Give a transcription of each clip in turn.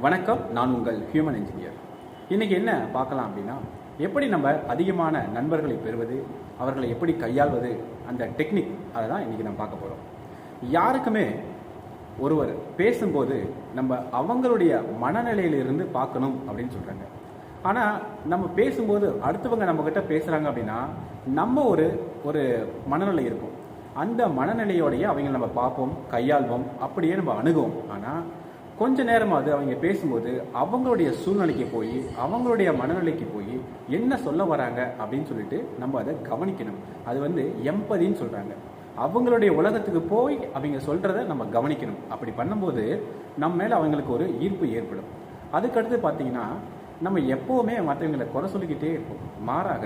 வணக்கம், நான் உங்கள் ஹியூமன் இன்ஜினியர். இன்றைக்கி என்ன பார்க்கலாம் அப்படின்னா, எப்படி நம்ம அதிகமான நண்பர்களை பெறுவது, அவர்களை எப்படி கையாள்வது, அந்த டெக்னிக் அதை தான் இன்றைக்கி நம்ம பார்க்க போகிறோம். யாருக்குமே ஒருவர் பேசும்போது நம்ம அவங்களுடைய மனநிலையிலிருந்து பார்க்கணும் அப்படின்னு சொல்கிறாங்க. ஆனால் நம்ம பேசும்போது அடுத்தவங்க நம்மக்கிட்ட பேசுகிறாங்க அப்படின்னா நம்ம ஒரு மனநிலை இருக்கும். அந்த மனநிலையோடைய அவங்க நம்ம பார்ப்போம், கையாள்வோம், அப்படியே நம்ம அணுகுவோம். ஆனால் கொஞ்ச நேரமாவது அவங்க பேசும்போது அவங்களுடைய சூழ்நிலைக்கு போய் அவங்களுடைய மனநிலைக்கு போய் என்ன சொல்ல வராங்க அப்படின்னு சொல்லிட்டு நம்ம அதை கவனிக்கணும். அது எம்பதின்னு சொல்கிறாங்க. அவங்களுடைய உலகத்துக்கு போய் அவங்க சொல்கிறத நம்ம கவனிக்கணும். அப்படி பண்ணும்போது நம்ம மேலே அவங்களுக்கு ஒரு ஈர்ப்பு ஏற்படும். அதுக்கடுத்து பார்த்தீங்கன்னா, நம்ம எப்போவுமே மற்றவங்களை குறை சொல்லிக்கிட்டே இருப்போம். மாறாக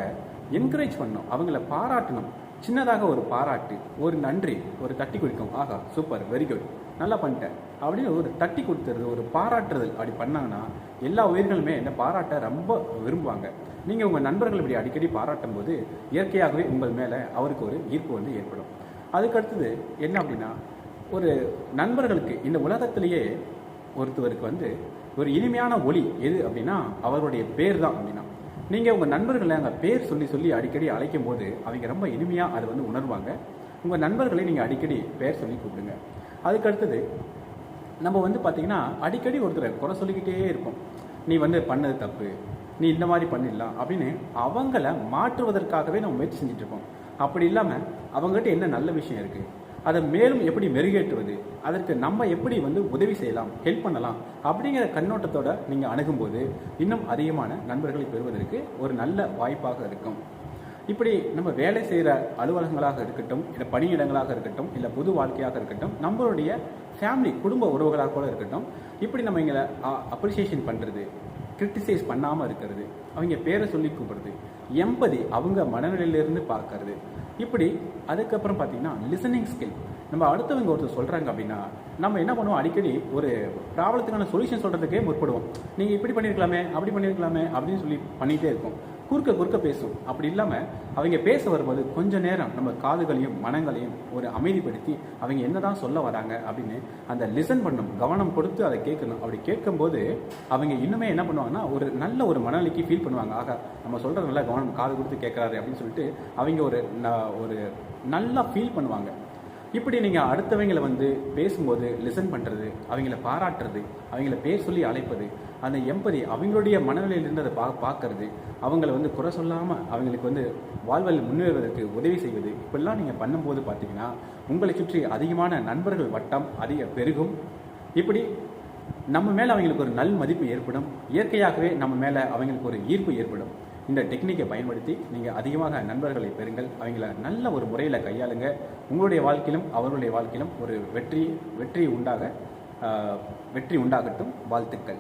என்கரேஜ் பண்ணணும், அவங்கள பாராட்டணும். சின்னதாக ஒரு பாராட்டு, ஒரு நன்றி, ஒரு தட்டி கொடுக்கும். ஆகா, சூப்பர், வெரி குட், நல்லா பண்ணிட்டேன் அப்படின்னு ஒரு தட்டி கொடுத்துறது, ஒரு பாராட்டுதல் அப்படி பண்ணாங்கன்னா எல்லா உயிர்களுமே என்ன பாராட்ட ரொம்ப விரும்புவாங்க. நீங்கள் உங்கள் நண்பர்கள் இப்படி அடிக்கடி பாராட்டும் போது இயற்கையாகவே உங்கள் மேலே அவருக்கு ஒரு ஈர்ப்பு ஏற்படும். அதுக்கடுத்தது என்ன அப்படின்னா, ஒரு நண்பர்களுக்கு இந்த உலகத்திலேயே ஒருத்தவருக்கு ஒரு இனிமையான ஒலி எது அப்படின்னா அவருடைய பேர் தான். அப்படின்னா நீங்கள் உங்கள் நண்பர்களை அங்கே பேர் சொல்லி சொல்லி அடிக்கடி அழைக்கும் போது அவங்க ரொம்ப இனிமையாக அதை உணர்வாங்க. உங்கள் நண்பர்களை நீங்கள் அடிக்கடி பேர் சொல்லி கூப்பிடுங்க. அதுக்கடுத்தது நம்ம பார்த்தீங்கன்னா அடிக்கடி ஒருத்தரை குறை சொல்லிக்கிட்டே இருப்போம். நீ பண்ணது தப்பு, நீ இந்த மாதிரி பண்ணிடலாம் அப்படின்னு அவங்கள மாற்றுவதற்காகவே நம்ம முயற்சி செஞ்சுட்ருப்போம். அப்படி இல்லாமல் அவங்ககிட்ட என்ன நல்ல விஷயம் இருக்குது, அதை மேலும் எப்படி மெருகேற்றுவது, அதற்கு நம்ம எப்படி உதவி செய்யலாம், ஹெல்ப் பண்ணலாம் அப்படிங்கிற கண்ணோட்டத்தோடு நீங்கள் அணுகும்போது இன்னும் அதிகமான நண்பர்களை பெறுவதற்கு ஒரு நல்ல வாய்ப்பாக இருக்கும். இப்படி நம்ம வேலை செய்கிற அலுவலகங்களாக இருக்கட்டும், இல்லை பணியிடங்களாக இருக்கட்டும், இல்லை பொது வாழ்க்கையாக இருக்கட்டும், நம்மளுடைய ஃபேமிலி குடும்ப உறவுகளாக கூட இருக்கட்டும், இப்படி நம்ம எங்களை அப்ரிசியேஷன் பண்ணுறது, கிரிட்டிசைஸ் பண்ணாமல் இருக்கிறது, அவங்க பேரை சொல்லி கூப்பிடுறது, எம்பதி அவங்க மனநிலையிலிருந்து பார்க்கறது, இப்படி அதுக்கப்புறம் பார்த்தீங்கன்னா லிசனிங் ஸ்கில். நம்ம அடுத்தவங்க ஒருத்தர் சொல்கிறாங்க அப்படின்னா நம்ம என்ன பண்ணுவோம், அடிக்கடி ஒரு ப்ராப்ளத்துக்கான சொல்யூஷன் சொல்கிறதுக்கே முற்படுவோம். நீங்கள் இப்படி பண்ணியிருக்கலாமே, அப்படி பண்ணியிருக்கலாமே அப்படின்னு சொல்லி பண்ணிகிட்டே இருக்கோம். குறுக்க பேசும். அப்படி இல்லாமல் அவங்க பேச வரும்போது கொஞ்சம் நேரம் நம்ம காதுகளையும் மனங்களையும் ஒரு அமைதிப்படுத்தி அவங்க என்னதான் சொல்ல வராங்க அப்படின்னு அந்த லிசன் பண்ணணும், கவனம் கொடுத்து அதை கேட்கணும். அப்படி கேட்கும்போது அவங்க இன்னுமே என்ன பண்ணுவாங்கன்னா ஒரு நல்ல ஒரு மனநிலைக்கு ஃபீல் பண்ணுவாங்க. ஆக நம்ம சொல்கிறது நல்லா கவனம் காது கொடுத்து கேட்குறாரு அப்படின்னு சொல்லிட்டு அவங்க ஒரு நல்லா ஃபீல் பண்ணுவாங்க. இப்படி நீங்கள் அடுத்தவங்களை பேசும்போது லிசன் பண்ணுறது, அவங்கள பாராட்டுறது, அவங்கள பேர் சொல்லி அழைப்பது, அந்த எம்பதி அவங்களுடைய மனநிலையிலிருந்து அதை பார்க்கறது, அவங்கள குறை சொல்லாமல் அவங்களுக்கு வாழ்வில் முன்னேறுவதற்கு உதவி செய்வது, இப்படிலாம் நீங்கள் பண்ணும்போது பார்த்தீங்கன்னா உங்களை சுற்றி அதிகமான நண்பர்கள் வட்டம் அதிக பெருகும். இப்படி நம்ம மேலே அவங்களுக்கு ஒரு நல் மதிப்பு ஏற்படும். இயற்கையாகவே நம்ம மேலே அவங்களுக்கு ஒரு ஈர்ப்பு ஏற்படும். இந்த டெக்னிக்கை பயன்படுத்தி நீங்கள் அதிகமாக நண்பர்களை பெறுங்கள். அவங்கள நல்ல ஒரு முறையில் கையாளுங்க. உங்களுடைய வாழ்க்கையிலும் அவர்களுடைய வாழ்க்கையிலும் ஒரு வெற்றி உண்டாகட்டும். வாழ்த்துக்கள்.